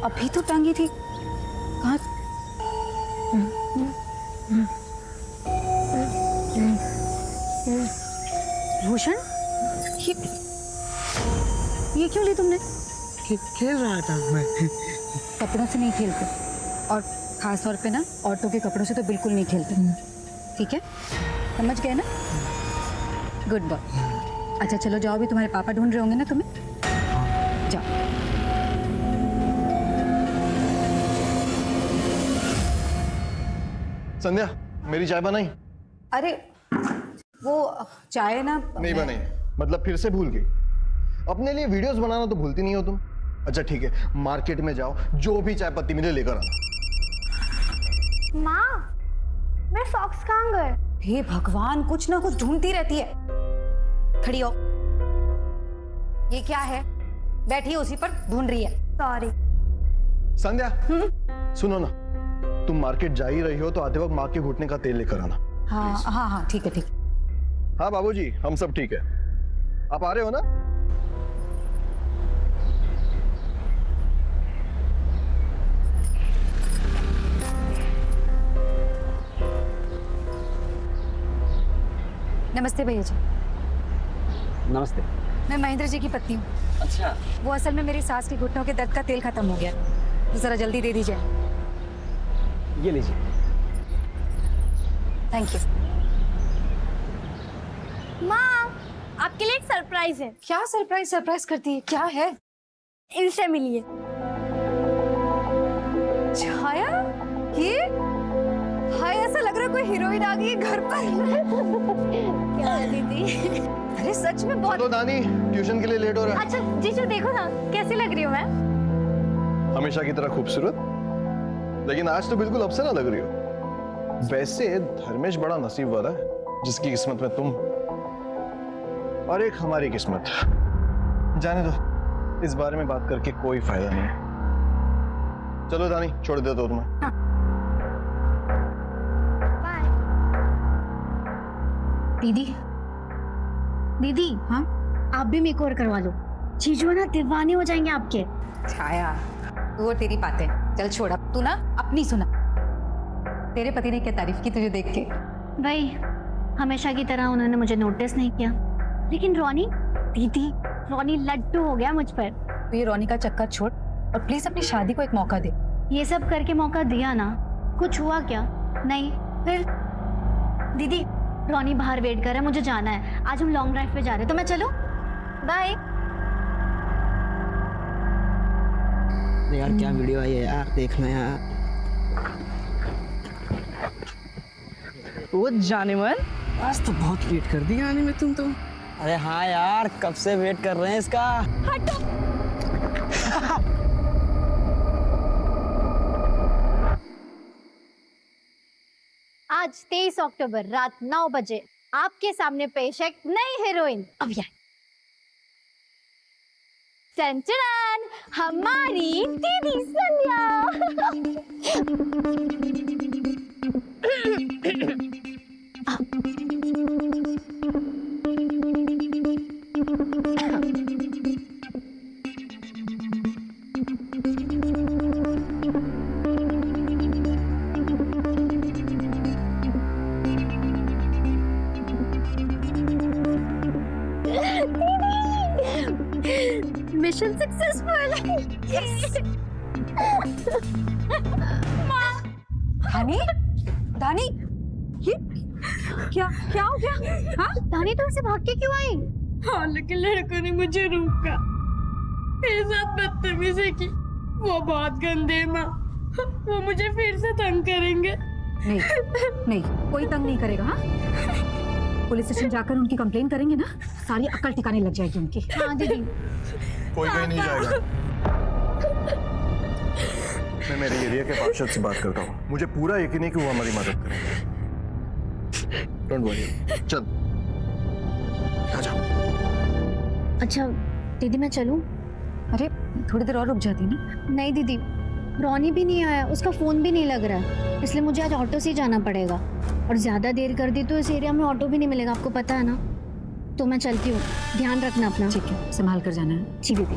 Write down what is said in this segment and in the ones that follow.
अभी तो टांगी थी। कहाँ? भूषण, ये क्यों ली तुमने? खेल रहा था मैं। कपड़ों से नहीं खेलते, और खास तौर पे ना औरतों के कपड़ों से तो बिल्कुल नहीं खेलते। ठीक है, समझ गए ना? Good boy. अच्छा चलो जाओ, भी तुम्हारे पापा ढूंढ रहे होंगे ना तुम्हें। जाओ। संध्या, मेरी चाय बनाई? अरे वो चाय ना नहीं बनाई, मतलब फिर से भूल गई। अपने लिए वीडियोस बनाना तो भूलती नहीं हो तुम। अच्छा ठीक है, मार्केट में जाओ, जो भी चाय पत्ती मिले लेकर आना। माँ, मेरे सॉक्स कहाँ गए? हे भगवान, कुछ ना कुछ ढूंढती रहती है। खड़ी हो। ये क्या है? बैठी है उसी पर, ढूंढ रही है। सॉरी। संध्या, सुनो ना, तुम मार्केट जा ही रही हो तो आते वक्त माँ के घुटने का तेल लेकर आना। हाँ हाँ हाँ, ठीक है ठीक है। हाँ बाबूजी, हम सब ठीक है। आप आ रहे हो ना? नमस्ते भैया जी। नमस्ते। मैं महेंद्र जी की पत्नी हूँ। अच्छा, वो असल में मेरी सास के घुटनों के दर्द का तेल खत्म हो गया, तो जरा जल्दी दे दीजिए। ये लीजिए। Thank you. माँ, आपके लिए एक सरप्राइज है। क्या सरप्राइज सरप्राइज करती है? क्या है? इनसे मिलिए। छाया, ये हाय, ऐसा लग रहा है कोई हीरोइन आ गई है घर पर। क्या है दीदी? अरे सच में बहुत। चलो दानी, ट्यूशन के लिए लेट हो रहा है। अच्छा जीजू, देखो ना कैसी लग रही हूँ मैं। हमेशा की तरह खूबसूरत, लेकिन आज तो बिल्कुल अप्सरा लग रही हो। वैसे धर्मेश बड़ा नसीब वाला है, जिसकी किस्मत में तुम और एक हमारी किस्मत। जाने दो, इस बारे में बात करके कोई फायदा नहीं है। चलो दानी, छोड़ देता हूं तुम्हें। बाय। दीदी, दीदी, हाँ आप भी मेकओवर करवा लो। जीजू ना दीवाने हो जाएंगे आपके। छाया, वो तेरी बातें चल छोड़, अब तू ना अपनी सुना। तेरे पति ने क्या तारीफ की तुझे देख के? भाई, हमेशा की तरह उन्होंने मुझे नोटिस नहीं किया, लेकिन रोनी, दीदी, रोनी लड्डू हो गया मुझ पर। तो ये रोनी का चक्कर छोड़ और प्लीज अपनी शादी को एक मौका दे। ये सब करके मौका दिया ना, कुछ हुआ क्या? नहीं। फिर दीदी, रोनी बाहर वेट कर रहा है, मुझे जाना है। आज हम लॉन्ग ड्राइव पे जा रहे हैं, तो मैं चलूं? बाय। यार क्या वीडियो आई है यार, देखना यार। वो जाने मन, आज तो बहुत वेट कर दिया आने में तुम तो। अरे हाँ यार, कब से वेट कर रहे हैं इसका। हटो। आज 23 अक्टूबर रात 9 बजे आपके सामने पेश है एक नई हीरोइन। अब यार चंचलान, हमारी दीदी संध्या। Mission successful. धानी, धानी, ये क्या क्या हो गया? हाँ दानी, तुम से भाग के क्यों आई? हाँ, लेकिन लड़कों ने मुझे रोका, मेरे साथ बदतमीजी की। वो बहुत गंदे माँ, वो मुझे फिर से तंग करेंगे। नहीं नहीं, कोई तंग नहीं करेगा। हाँ, पुलिस स्टेशन जाकर उनकी कंप्लेन करेंगे ना, सारी अक्ल ठिकाने लग जाएगी उनकी। हाँ दीदी। कोई कहीं नहीं जाएगा। मैं मेरे एरिया के पार्षद से बात करता हूँ, मुझे पूरा यकीन है कि वो हमारी मदद करेंगे। डोंट वरी, चल आ जाओ। अच्छा दीदी, मैं चलूं? अरे थोड़ी देर और रुक जाती ना। नहीं दीदी, रोनी भी नहीं आया, उसका फोन भी नहीं लग रहा है, इसलिए मुझे आज ऑटो से ही जाना पड़ेगा। और ज्यादा देर कर दी तो इस एरिया में ऑटो भी नहीं मिलेगा, आपको पता है ना। तो मैं चलती हूँ, ध्यान रखना अपना। ठीक है, संभाल कर जाना है। जी दीदी।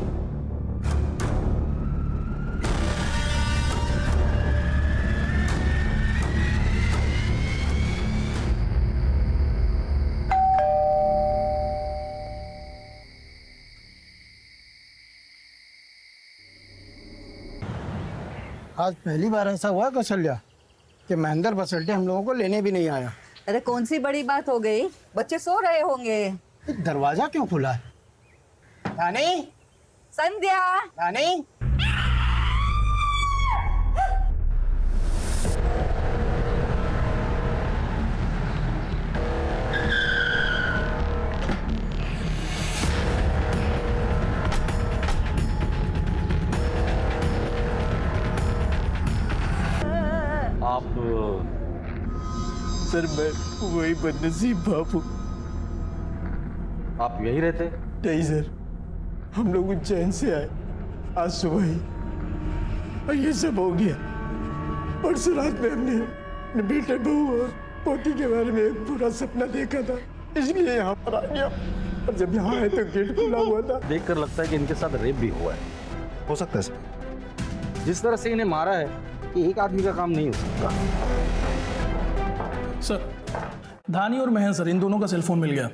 आज पहली बार ऐसा हुआ कौशल्या कि महेंद्र बसल्टे हम लोगों को लेने भी नहीं आया। अरे कौन सी बड़ी बात हो गई, बच्चे सो रहे होंगे। दरवाजा क्यों खुला है? रानी, संध्या, रानी। आप सर मैं वही बदनसीब बाप हूँ। आप यही रहते? नहीं सर, हम लोग उज्जैन से आए आज सुबह ही और ये सब हो गया। परसों रात में हमने अपने बेटे बहू और पोती के बारे में एक पूरा सपना देखा था, इसलिए यहाँ पर आ गया। और जब यहाँ आए तो गेट खुला हुआ था। देखकर लगता है कि इनके साथ रेप भी हुआ है। हो सकता है सर। जिस तरह से इन्हें मारा है ये एक आदमी का काम नहीं हो सकता। सर, धानी और महन सर, इन दोनों का सेलफोन मिल गया,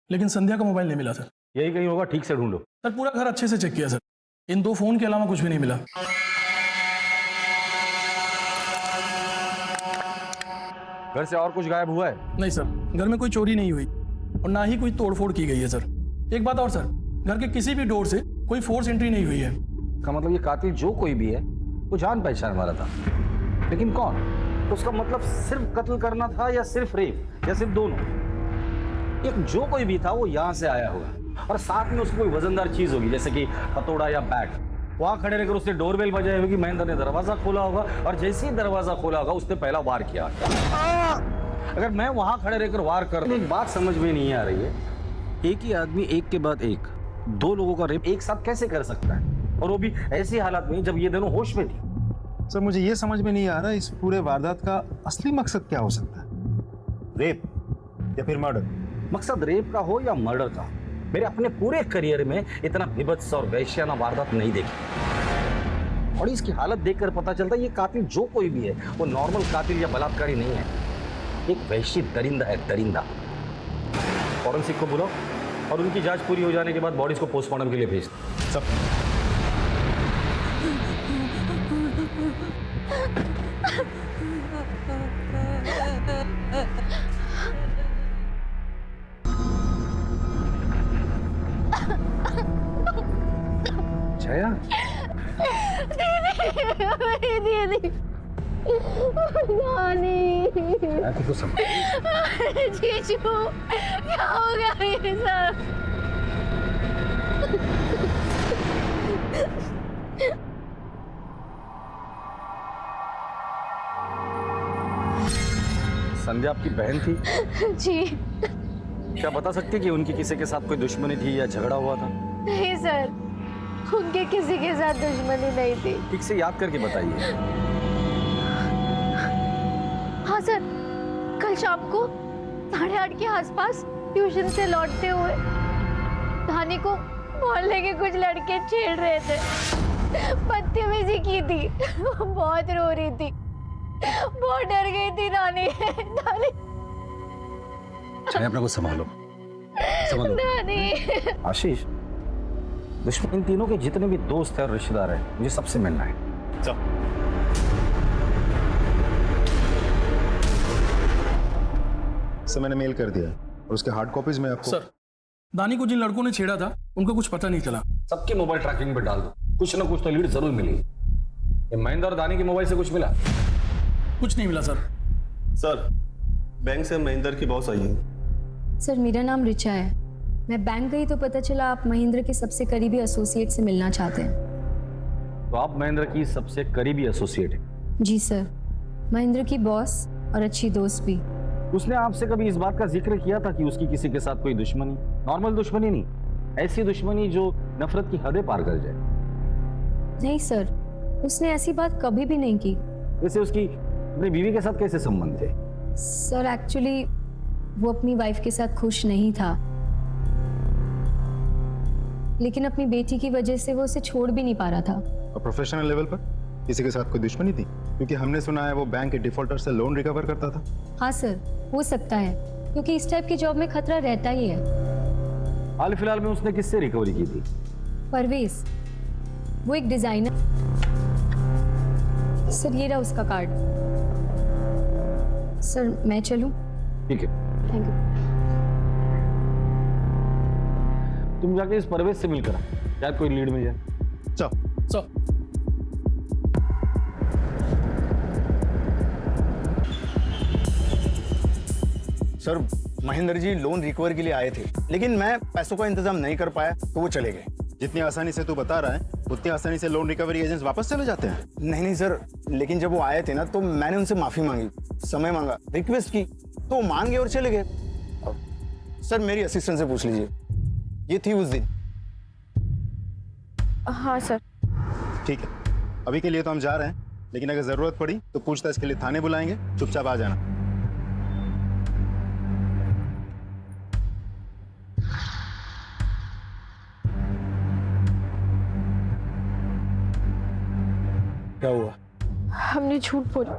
लेकिन संध्या का मोबाइल नहीं मिला सर। यही कहीं होगा, ठीक से ढूंढो। सर पूरा घर अच्छे से चेक किया सर, इन 2 फोन के अलावा कुछ भी नहीं मिला। घर से और कुछ गायब हुआ है? नहीं सर, घर में कोई चोरी नहीं हुई और ना ही कोई तोड़फोड़ की गई है सर। एक बात और सर, घर के किसी भी डोर से कोई फोर्स एंट्री नहीं हुई है। का मतलब ये कातिल जो कोई भी है वो जान पहचान वाला था, लेकिन कौन? तो उसका मतलब सिर्फ कत्ल करना था या सिर्फ रेप या सिर्फ दोनों? एक जो कोई भी था वो यहाँ से आया होगा और साथ में उसको कोई वजनदार चीज होगी, जैसे कि हथौड़ा या बैट। वहां खड़े रहकर उसने डोरबेल बजाई होगी, महेंद्र ने दरवाजा खोला होगा और जैसे ही दरवाजा खोला होगा उसने पहला वार किया। अगर मैं वहां खड़े रहकर वार कर, एक बात समझ में नहीं आ रही है, एक ही आदमी एक के बाद एक 2 लोगों का रेप एक साथ कैसे कर सकता है, और वो भी ऐसी हालत में जब ये दोनों होश में थी। सर मुझे ये समझ में नहीं आ रहा इस पूरे वारदात का असली मकसद क्या हो सकता है? रेप या फिर मर्डर? मकसद रेप का हो या मर्डर का, मेरे अपने पूरे करियर में इतना विभत्स और वैश्याना वारदात नहीं देखी। और इसकी हालत देखकर पता चलता है ये कातिल जो कोई भी है वो नॉर्मल कातिल या बलात्कारी नहीं है, एक वैश्य दरिंदा है, दरिंदा। फॉरेंसिक को बुलाओ और उनकी जांच पूरी हो जाने के बाद बॉडीज को पोस्टमार्टम के लिए भेज दो। छाया, दीदी, कुछ समझ जीजू, क्या हो गया ये सब? संध्या आपकी बहन थी? जी क्या बता सकती कि उनकी किसी के साथ कोई दुश्मनी थी या झगड़ा हुआ था? नहीं सर, उनके किसी के साथ दुश्मनी नहीं थी। ठीक से याद करके बताइए। हाँ सर, कल शाम को 8:30 के आसपास ट्यूशन से लौटते हुए धानी को मोहल्ले के कुछ लड़के छेड़ रहे थे, बदतमीजी की थी। वो बहुत रो रही थी, बहुत डर गई थी धानी। धानी अपने को संभालो, संभालो। धानी। आशीष, दुश्मन इन तीनों के जितने भी दोस्त हैं और रिश्तेदार हैं, मुझे सबसे मिलना है। सर मैंने मेल कर दिया और उसके हार्ड कॉपीज में आपको। सर, दानी को जिन लड़कों ने छेड़ा था उनका कुछ पता नहीं चला। सबके मोबाइल ट्रैकिंग पे डाल दो, कुछ ना कुछ तो लीड जरूर मिलेगी। ये महेंद्र और दानी के मोबाइल से कुछ मिला? कुछ नहीं मिला सर। सर, बैंक से महेंद्र की बॉस आई है। सर मेरा नाम रिचा है, मैं बैंक गई तो पता चला आप महेंद्र के सबसे करीबी एसोसिएट से मिलना चाहते हैं। तो आप महेंद्र की सबसे करीबी एसोसिएट हैं? जी सर, महेंद्र की बॉस और अच्छी दोस्त भी। उसने आपसे कभी इस बात का जिक्र किया था कि उसकी किसी के साथ कोई दुश्मनी? नॉर्मल दुश्मनी नहीं, ऐसी दुश्मनी जो नफरत की हदें पार कर जाए। नहीं सर, उसने ऐसी बात कभी भी नहीं की। वैसे उसकी अपनी बीवी के साथ कैसे संबंध थे? सर एक्चुअली वो अपनी वाइफ के साथ खुश नहीं था, लेकिन अपनी बेटी की वजह से वो उसे छोड़ भी नहीं पा रहा था। और प्रोफेशनल लेवल पर किसी के साथ कोई दुश्मनी थी? क्योंकि हमने सुना है वो बैंक के डिफॉल्टर से लोन रिकवर करता था। हाँ सर, हो सकता है, क्योंकि इस टाइप की जॉब में खतरा रहता ही है। हाल फिलहाल में उसने किससे रिकवरी की थी? परवेज, वो एक डिजाइनर। सर ये रहा उसका कार्ड। सर मैं चलूं? ठीक है, थैंक यू। तुम जाके इस परवेज से मिलकर शायद कोई लीड मिल जाए। चलो sir sir Mahendra ji loan recover के लिए आए थे, लेकिन मैं पैसों का इंतजाम नहीं कर पाया तो वो चले गए। जितनी आसानी से तू बता रहा है उतनी आसानी से लोन रिकवरी एजेंट्स वापस चले जाते हैं। नहीं सर, लेकिन जब वो आए थे ना तो मैंने उनसे माफी मांगी, समय मांगा, रिक्वेस्ट की, तो वो मान गए और चले गए। सर मेरी असिस्टेंट से पूछ लीजिए, ये थी उस दिन। हाँ सर। ठीक है, अभी के लिए तो हम जा रहे हैं, लेकिन अगर जरूरत पड़ी तो पूछताछ के लिए थाने बुलाएंगे, चुपचाप आ जाना। क्या हुआ? हमने झूठ बोला,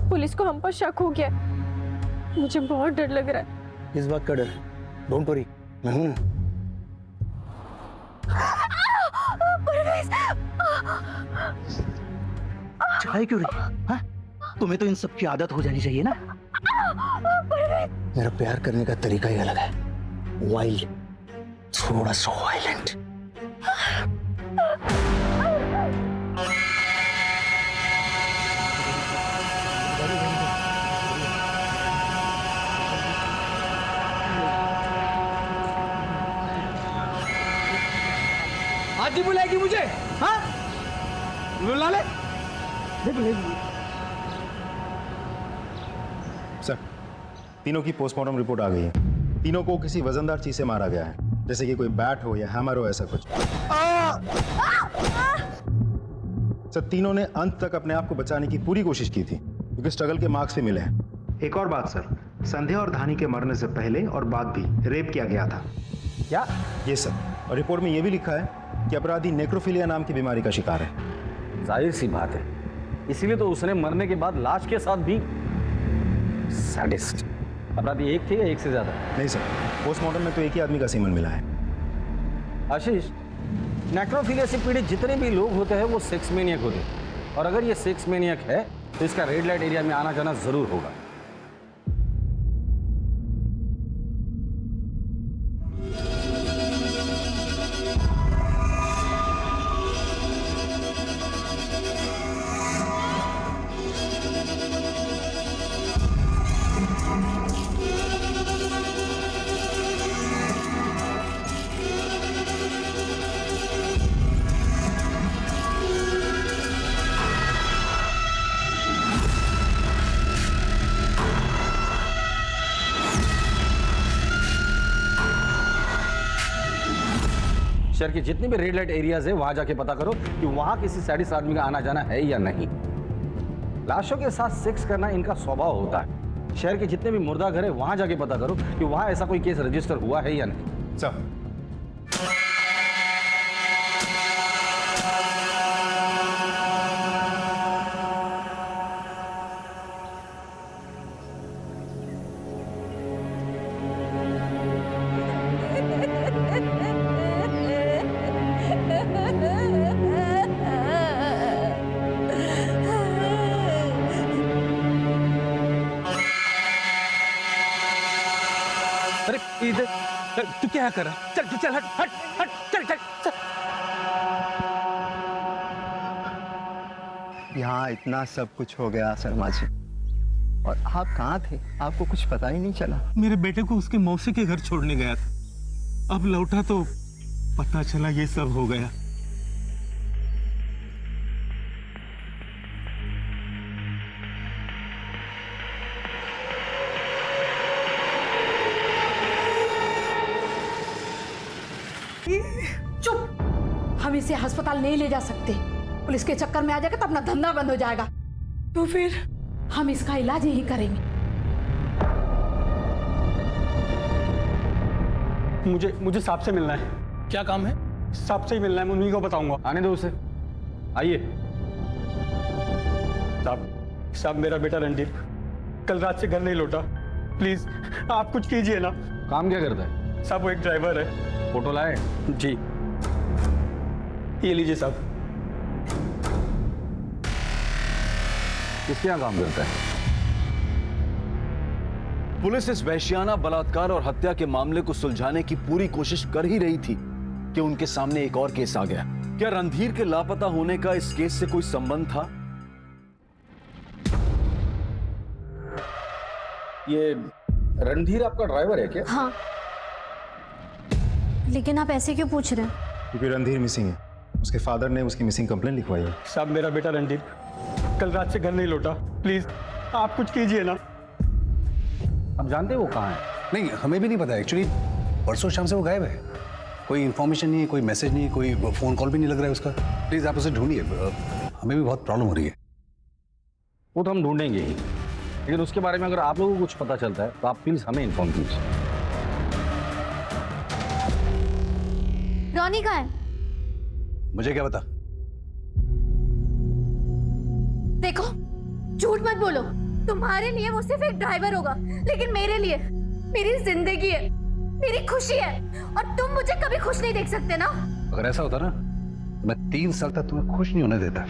पुलिस को हम पर शक हो गया। मुझे बहुत डर लग रहा है। इस बात का डर? डोंट वरी, मैं हूं ना। चाहे क्यों रही? हाँ? तुम्हें तो इन सब की आदत हो जानी चाहिए ना। मेरा प्यार करने का तरीका ही अलग है, वाइल्ड, थोड़ा सा वायलेंट। आज ही बुलाएगी मुझे? हाँ, बुला ले। सर, तीनों की पोस्टमार्टम रिपोर्ट आ गई है। तीनों को किसी वजनदार चीज से मारा गया है, जैसे कि कोई बैट हो या हैमर हो, ऐसा कुछ। सर, तीनों ने अंत तक अपने आप को बचाने की पूरी कोशिश की थी, क्योंकि स्ट्रगल के मार्क्स भी मिले हैं। एक और बात सर, संध्या और धानी के मरने से पहले और बाद भी रेप किया गया था। क्या? ये सर, और रिपोर्ट में यह भी लिखा है कि अपराधी नेक्रोफिलिया नाम की बीमारी का शिकार है। जाहिर सी बात है, इसीलिए तो उसने मरने के बाद लाश के साथ भी सैडिस्ट। अपराधी एक थे या एक से ज्यादा? नहीं सर, पोस्टमार्टम में तो एक ही आदमी का सीमन मिला है। आशीष, नेक्रोफिलिया से पीड़ित जितने भी लोग होते हैं वो सेक्स मेनियक होते हैं, और अगर ये सेक्स मेनियक है तो इसका रेड लाइट एरिया में आना जाना जरूर होगा। शहर के जितने भी रेड लाइट एरियाज है वहां जाके पता करो कि वहां किसी सैडिस्ट आदमी का आना जाना है या नहीं। लाशों के साथ सेक्स करना इनका स्वभाव होता है। शहर के जितने भी मुर्दा घर है वहां जाके पता करो कि वहां ऐसा कोई केस रजिस्टर हुआ है या नहीं। सर, अरे इधर तू क्या कर रहा है? चल तू चल, हट हट हट, चल चल चल। यहाँ इतना सब कुछ हो गया शर्मा जी, और आप कहाँ थे? आपको कुछ पता ही नहीं चला। मेरे बेटे को उसके मौसी के घर छोड़ने गया था, अब लौटा तो पता चला ये सब हो गया। चुप! हम इसे अस्पताल नहीं ले जा सकते। पुलिस के चक्कर में आ जाएगा तो अपना धंधा बंद हो जाएगा। तो फिर हम इसका इलाज यही करेंगे। मुझे साहब से मिलना है। क्या काम है? साहब से ही मिलना है, मैं उन्हीं को बताऊंगा। आने दो उसे, आइए। साहब मेरा बेटा रणदीप कल रात से घर नहीं लौटा, प्लीज आप कुछ कीजिए ना। काम क्या करता है? साहब वो एक ड्राइवर है। फोटो लाए? जी, ये लीजिए साहब। किसके यहाँ काम करता है? पुलिस इस वैश्याना बलात्कार और हत्या के मामले को सुलझाने की पूरी कोशिश कर ही रही थी कि उनके सामने एक और केस आ गया। क्या रणधीर के लापता होने का इस केस से कोई संबंध था? ये रणधीर आपका ड्राइवर है क्या? हाँ, लेकिन आप ऐसे क्यों पूछ रहे हैं? क्योंकि रणधीर मिसिंग है। उसके फादर ने उसकी मिसिंग कंप्लेंट लिखवाई है। साहब, मेरा बेटा रणधीर कल रात से घर नहीं लौटा। प्लीज आप कुछ कीजिए ना। आप जानते हैं वो कहाँ है? नहीं, हमें भी नहीं पता एक्चुअली। परसों शाम से वो गायब है। कोई इन्फॉर्मेशन नहीं है, कोई मैसेज नहीं है, कोई फोन कॉल भी नहीं लग रहा है उसका। प्लीज आप उसे ढूंढिए, हमें भी बहुत प्रॉब्लम हो रही है। वो तो हम ढूंढेंगे ही, लेकिन उसके बारे में अगर आप लोगों को कुछ पता चलता है तो आप प्लीज हमें इन्फॉर्म कीजिए। रॉनी कहाँ है? मुझे क्या पता? देखो, झूठ मत बोलो। तुम्हारे लिए वो सिर्फ एक ड्राइवर होगा, लेकिन मेरे लिए मेरी जिंदगी है, मेरी खुशी है, और तुम मुझे कभी खुश नहीं देख सकते ना। अगर ऐसा होता ना तो मैं 3 साल तक तुम्हें खुश नहीं होने देता।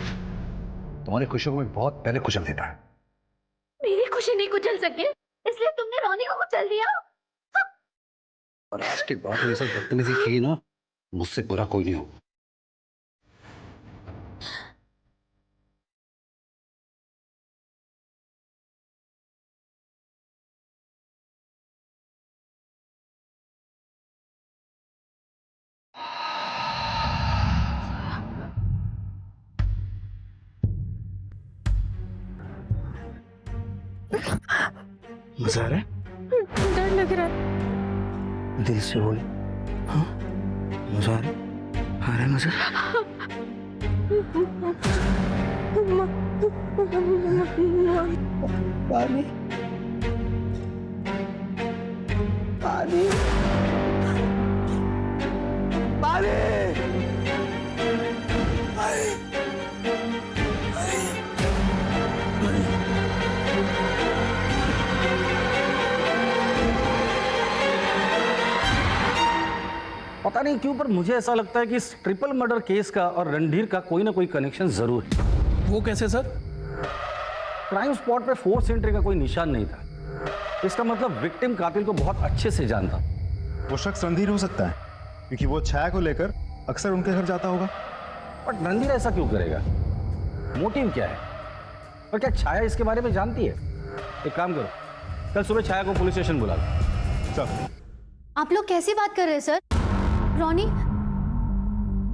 तुम्हारी खुशियों को मैं बहुत पहले कुचल देता। मेरी खुशी नहीं कुचल सके, इसलिए तुमने रॉनी को कुचल दिया। और आज के बाद ये सब बदतमीजी की ना, मुझसे बुरा कोई नहीं हो। मजा आ रहा है? डर लग रहा है। दिल से बोले। हाँ, मजा आ रहा है? आ रहा है मजा? पानी पानी पता नहीं क्यों पर मुझे ऐसा लगता है कि इस ट्रिपल मर्डर केस का और रणधीर का कोई ना कोई कनेक्शन जरूर है। वो कैसे सर? क्राइम स्पॉट पे फोर्स एंट्री का कोई निशान नहीं था। इसका मतलब विक्टिम कातिल को बहुत अच्छे से जानता। वो शख्स रणधीर हो सकता है क्योंकि वो छाया को लेकर अक्सर उनके घर जाता होगा। बट रणधीर ऐसा क्यों करेगा? मोटिव क्या है? और क्या छाया इसके बारे में जानती है? एक काम करो, कल सुबह छाया को पुलिस स्टेशन बुला लो। चल। आप लोग कैसी बात कर रहे हैं sir? Ronnie,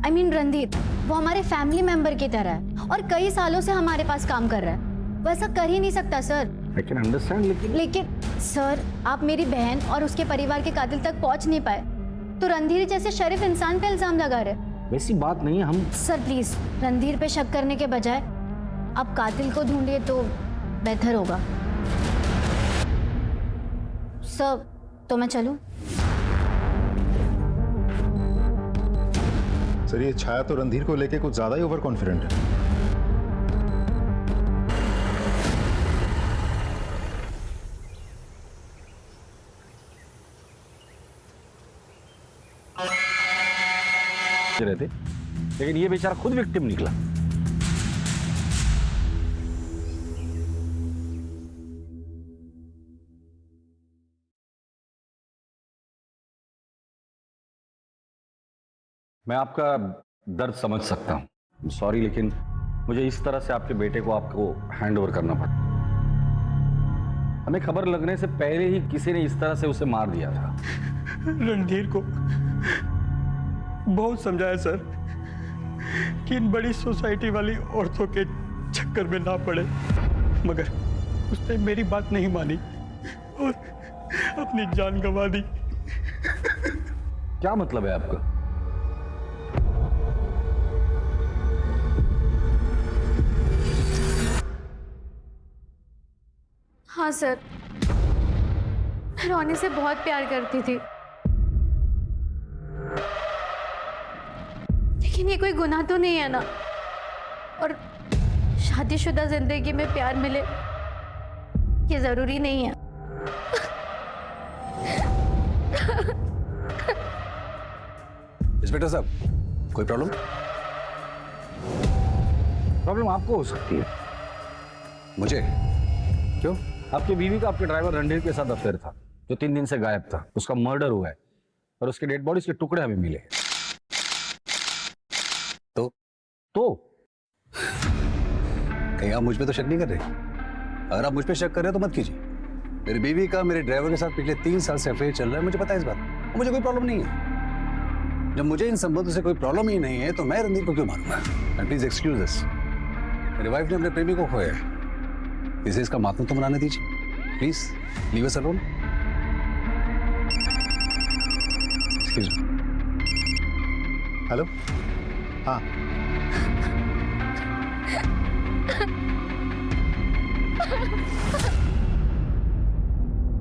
I mean Randhir, वो हमारे फैमिली मेंबर की तरह है और कई सालों से हमारे पास काम कर रहा है। वो ऐसा कर ही नहीं सकता सर। I can understand, लेकिन सर, आप मेरी बहन और उसके परिवार के कातिल तक पहुंच नहीं पाए तो रणधीर जैसे शरीफ इंसान पे इल्जाम लगा रहे। वैसी बात नहीं है। हम सर प्लीज रणधीर पे शक करने के बजाय आप कातिल को ढूंढिए तो बेहतर होगा। सर, तो मैं चलूं? सर, ये छाया तो रणधीर को लेके कुछ ज्यादा ही ओवर कॉन्फिडेंट है। रहते, लेकिन ये बेचारा खुद विक्टिम निकला। मैं आपका दर्द समझ सकता हूं, सॉरी, लेकिन मुझे इस तरह से आपके बेटे को आपको हैंड ओवर करना पड़ा। हमें खबर लगने से पहले ही किसी ने इस तरह से उसे मार दिया था। रणधीर को बहुत समझाया सर कि इन बड़ी सोसाइटी वाली औरतों के चक्कर में ना पड़े, मगर उसने मेरी बात नहीं मानी और अपनी जान गंवा दी। क्या मतलब है आपका? हाँ सर, मैं रॉनी से बहुत प्यार करती थी, लेकिन ये कोई गुनाह तो नहीं है ना। और शादीशुदा जिंदगी में प्यार मिले ये जरूरी नहीं है। इंस्पेक्टर साहब, कोई प्रॉब्लम? प्रॉब्लम आपको हो सकती है, मुझे? क्यों? आपकी बीवी का आपके ड्राइवर रणधीर के साथ अफेयर था, जो 3 दिन से गायब था। उसका मर्डर हुआ है और उसके डेड बॉडीज के टुकड़े हमें मिले। तो कहीं आप मुझ पे तो शक नहीं कर रहे? अगर आप मुझ पे शक कर रहे हो तो मत कीजिए। मेरी बीवी का मेरे ड्राइवर के साथ पिछले 3 साल से अफेयर चल रहा है, मुझे पता है इस बात, और मुझे कोई प्रॉब्लम नहीं है। जब मुझे इन संबंधों से कोई प्रॉब्लम ही नहीं है तो मैं रणधीर को क्यों मारूंगा? एंड प्लीज एक्सक्यूज दिस, मेरी वाइफ ने अपने प्रेमी को खोया है, इसे इसका मातम तो मनाने दीजिए। Please leave us alone. Excuse me. Hello, हाँ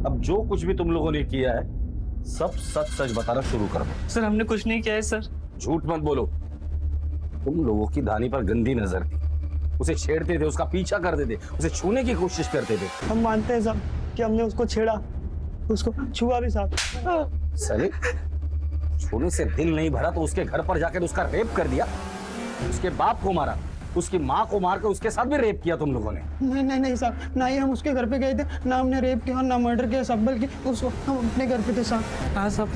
अब जो कुछ भी तुम लोगों ने किया है सब सच सच बताना शुरू कर दो। सर हमने कुछ नहीं किया है सर। झूठ मत बोलो। तुम लोगों की धानी पर गंदी नजर थी, उसे छेड़ते थे, उसका पीछा करते थे, उसे छूने की कोशिश करते थे। हम मानते हैं साहब कि हमने उसको छेड़ा, उसको छुआ भी साहब। सली, छूने से दिल नहीं भरा तो उसके घर पर जाकर उसका रेप कर दिया, उसके बाप को मारा, उसकी माँ को मार कर उसके साथ भी रेप किया तुम लोगों ने। नहीं साहब, ना ही हम उसके घर पे गए थे, ना हमने रेप किया, ना मर्डर किया साहब, बल्कि उस वक्त हम अपने घर पे थे साहब। हाँ साहब,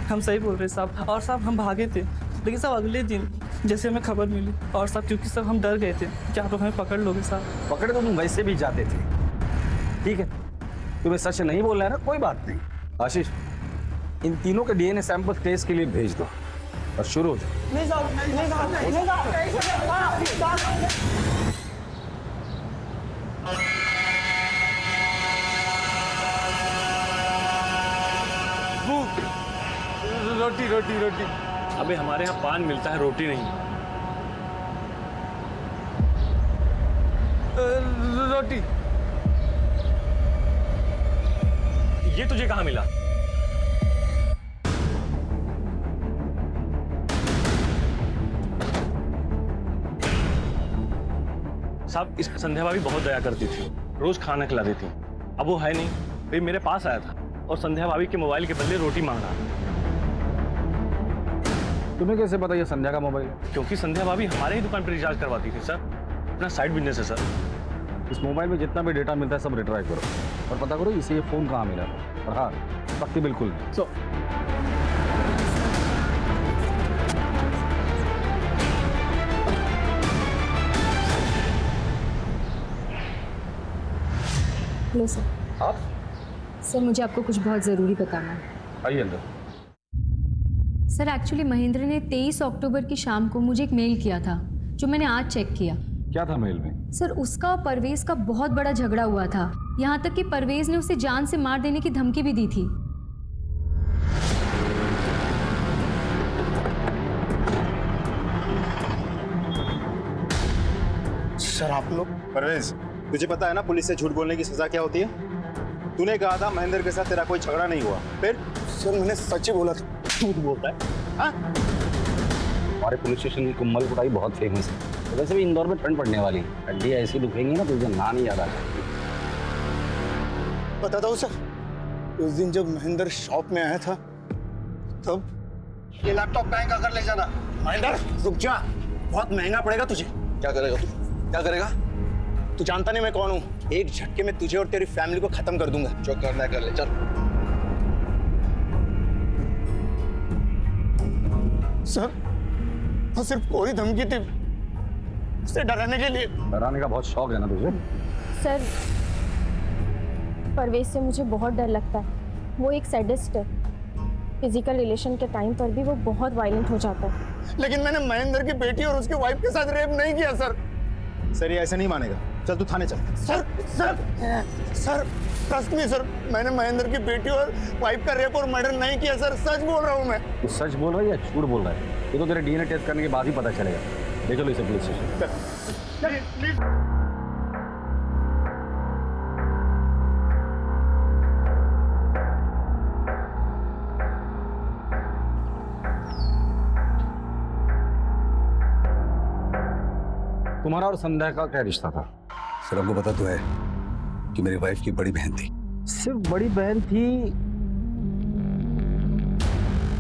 हम सही बोल रहे साहब। और साहब हम भागे थे, लेकिन साहब अगले दिन जैसे हमें खबर मिली, और साहब क्योंकि साहब हम डर गए थे कि आप लोग हमें पकड़ लोगे साहब। पकड़े तो तुम वैसे भी जाते थे। ठीक है, तुम्हें सच नहीं बोलना है ना, कोई बात नहीं। आशीष, इन तीनों के डीएनए सैंपल टेस्ट के लिए भेज दो और शुरू हो जाओ। नहीं साहब, नहीं साहब, नहीं रोटी रोटी रोटी। अबे हमारे यहाँ पान मिलता है, रोटी नहीं। रोटी। ये तुझे कहाँ मिला? साहब इस संध्या भाभी बहुत दया करती थी, रोज खाना खिला देती। अब वो है नहीं, फिर मेरे पास आया था और संध्या भाभी के मोबाइल के बदले रोटी मांग रहा। तुम्हें कैसे पता ये संध्या का मोबाइल है? क्योंकि संध्या भाभी हमारे ही दुकान पर रिचार्ज करवाती थी सर, अपना साइड बिजनेस है सर। इस मोबाइल में जितना भी डेटा मिलता है सब रिट्राई करो और पता करो इसे ये फोन कहाँ मिला। और हाँ, पक्की बिल्कुल नहीं। Hello sir. आप? सर मुझे आपको कुछ बहुत ज़रूरी बताना है। आइए अंदर। सर एक्चुअली महेंद्र ने 23 अक्टूबर की शाम को मुझे एक मेल किया था, जो मैंने आज चेक किया। क्या था मेल में? सर उसका और परवेज का बहुत बड़ा झगड़ा हुआ था, यहाँ तक कि परवेज ने उसे जान से मार देने की धमकी भी दी थी। सर आप लोग? परवेज, तुझे पता है ना पुलिस से झूठ बोलने की सजा क्या होती है? तूने कहा था महेंद्र के साथ तेरा कोई झगड़ा नहीं हुआ, फिर? सर मैंने सच ही बोला था। झूठ बोलता है? हाँ? हमारे पुलिस स्टेशन की कुम्मल कुटाई बहुत फेमस है। तो वैसे भी इंदौर में ठंड पड़ने वाली है, हड्डी ऐसी दुखेंगी ना तुझे ना नहीं याद आ जाएगी। बताता हूँ सर, उस दिन जब महेंद्र शॉप में आया था तब ये लैपटॉप बैंक आकर ले जाना। महेंद्र रुक जा, बहुत महंगा पड़ेगा तुझे। क्या करेगा तू? क्या करेगा? तू जानता नहीं मैं कौन हूँ। एक झटके में तुझे और तेरी फैमिली को खत्म कर दूंगा। जो करना है कर ले, चल। सर वो सिर्फ कोई धमकी थी, उसे डराने के लिए। डराने का बहुत शौक है ना तुझे? सर परवेज से मुझे बहुत डर लगता है, वो एक सैडिस्ट है। फिजिकल रिलेशन के टाइम पर भी वो बहुत वायलेंट हो जाता है। लेकिन मैंने महेंद्र की बेटी और उसकी वाइफ के साथ रेप नहीं किया सर। सर ये ऐसे नहीं मानेगा, चल तू थाने चल। सर ट्रस्ट मी सर, मैंने महेंद्र की बेटी और वाइफ का रेप और मर्डर नहीं किया सर, सच बोल रहा हूँ मैं। तू सच बोल रहा है या झूठ बोल रहा है? ये तो तेरे डीएनए टेस्ट करने के बाद ही पता चलेगा। ले चलो इसे पुलिस स्टेशन। तुम्हारा और संध्या का क्या रिश्ता था? सर आपको पता तो है कि मेरी वाइफ की बड़ी बहन थी। सिर्फ बड़ी बहन थी?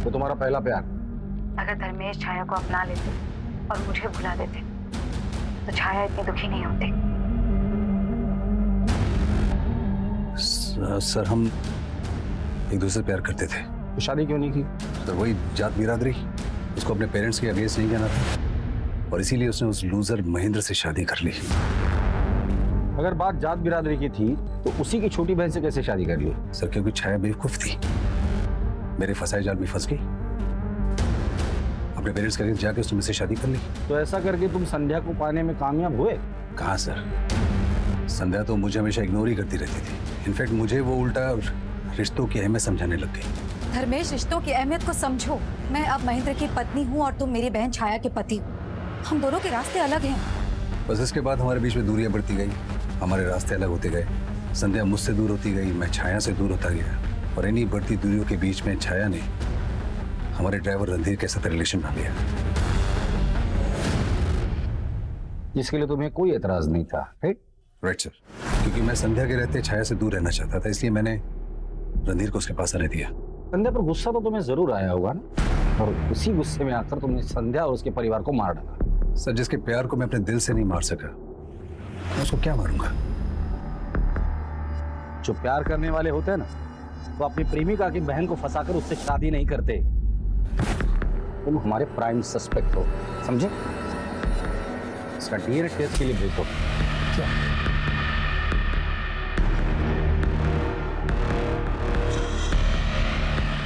तो तुम्हारा पहला प्यार? अगर धर्मेश छाया को अपना लेते और मुझे भुला देते तो छाया इतनी दुखी नहीं होती। सर हम एक दूसरे से प्यार करते थे। तो शादी क्यों नहीं की? सर वही जात बिरादरी, उसको अपने पेरेंट्स के अगेंस्ट नहीं कहना था और इसीलिए उसने उस लूजर महेंद्र से शादी कर ली। अगर बात जात बिरादरी की थी तो उसी की छोटी बहन से कैसे शादी कर ली? सर क्योंकि छाया बेवकूफ थी, मेरे फंसाए जाल में फंस गई, अपने पेरेंट्स के अगेंस्ट जाके उसने मुझसे शादी कर ली। तो ऐसा करके तुम संध्या को पाने में कामयाब हुए? कहाँ सर, संध्या तो मुझे हमेशा इग्नोर ही करती रहती थी। इनफैक्ट मुझे वो उल्टा रिश्तों की अहमियत समझाने लग गई। धर्मेश, रिश्तों की अहमियत को समझो। मैं अब महेंद्र की पत्नी हूँ और तुम मेरी बहन छाया के पति हो। हम दोनों के रास्ते अलग हैं। बस इसके बाद हमारे बीच में दूरियां बढ़ती गई, हमारे रास्ते अलग होते गए। संध्या मुझसे दूर होती गई, मैं छाया से दूर होता गया और इन्हीं बढ़ती दूरियों के बीच में छाया ने हमारे ड्राइवर रणधीर के साथ रिलेशन बना लिया, जिसके लिए तुम्हें कोई एतराज नहीं था, राइट? राइट सर, क्योंकि मैं संध्या के रहते छाया से दूर रहना चाहता था, इसलिए मैंने रणधीर को उसके पास आने दिया। संध्या पर गुस्सा तो तुम्हें जरूर आया होगा ना, और उसी गुस्से में आकर तुमने संध्या और उसके परिवार को मार डाला। सर जिसके प्यार को मैं अपने दिल से नहीं मार सका, मैं उसको क्या मारूंगा? जो प्यार करने वाले होते हैं ना, तो अपनी प्रेमिका की बहन को फंसाकर उससे शादी नहीं करते। तुम हमारे प्राइम सस्पेक्ट हो, समझे? इसका डीएनए टेस्ट के लिए भेजो। क्या?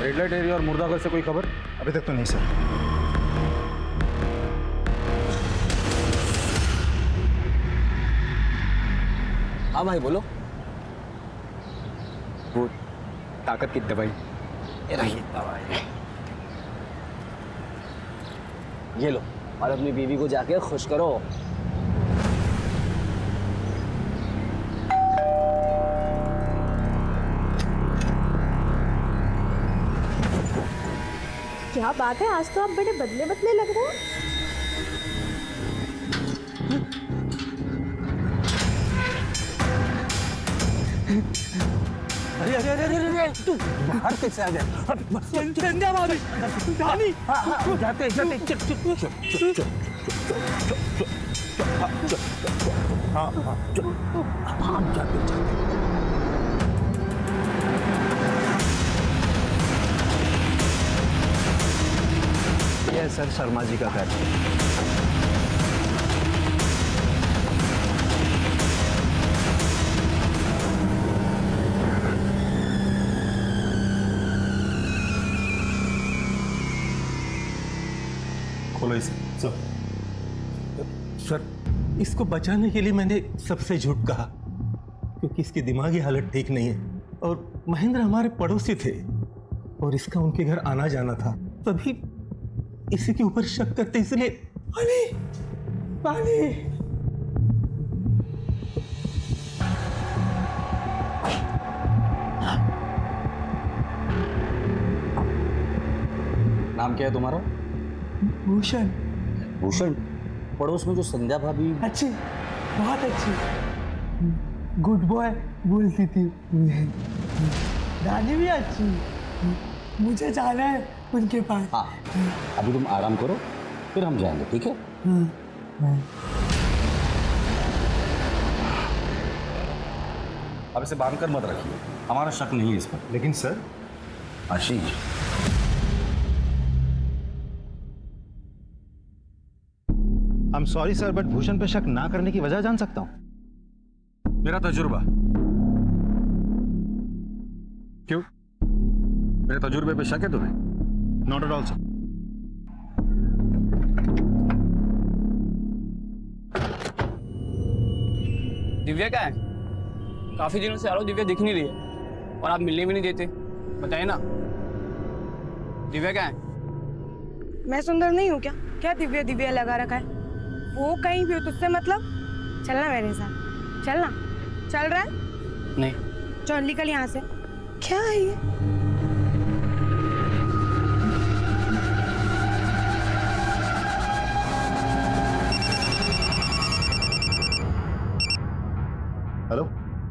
रेड लाइट एरिया और मुर्दाघर से कोई खबर? अभी तक तो नहीं सर। हाँ भाई बोलो। वो ताकत की दवाई। ये रही दवाई, ये लो और अपनी बीवी को जाके खुश करो। क्या बात है, आज तो आप बड़े बदले बदले लग रहे हैं। अरे अरे अरे अरे अरे तू बाहर कैसे आ गया? संध्या भाभी, रानी, जाते जाते चल चल चल चल हाँ हाँ चल, हम जाते जाते। यह सर शर्मा जी का घर है। खोलो इसे। सर इसको बचाने के लिए मैंने सबसे झूठ कहा, क्योंकि इसकी दिमागी हालत ठीक नहीं है और महेंद्र हमारे पड़ोसी थे और इसका उनके घर आना जाना था, तभी इसी के ऊपर शक करते, इसलिए पानी पानी। नाम क्या है तुम्हारा? भूषण। भूषण? पड़ोस में जो संध्या भाभी? अच्छी, बहुत अच्छी, गुड बॉय बोलती थी। रानी भी अच्छी, मुझे जाना है उनके पास। हाँ, अभी तुम आराम करो, फिर हम जाएंगे, ठीक है? अब इसे बांध कर मत रखिए, हमारा शक नहीं है इस पर। लेकिन sir Ashish, I am sorry sir, but Bhushan पे शक ना करने की वजह जान सकता हूं? मेरा तजुर्बा। क्यों? मेरे तजुर्बे पे शक है तुम्हें? Not at all sir. Divya क्या है? काफी दिनों से आ रहा हूं, दिव्या दिख नहीं रही है और आप मिलने भी नहीं देते। बताइए ना, दिव्या क्या है? मैं सुंदर नहीं हूँ क्या? क्या दिव्या दिव्या लगा रखा है? वो कहीं भी हो, तुझसे मतलब? चलना मेरे साथ, चलना। चल रहा है? नहीं। चल निकल यहाँ से। क्या है ये?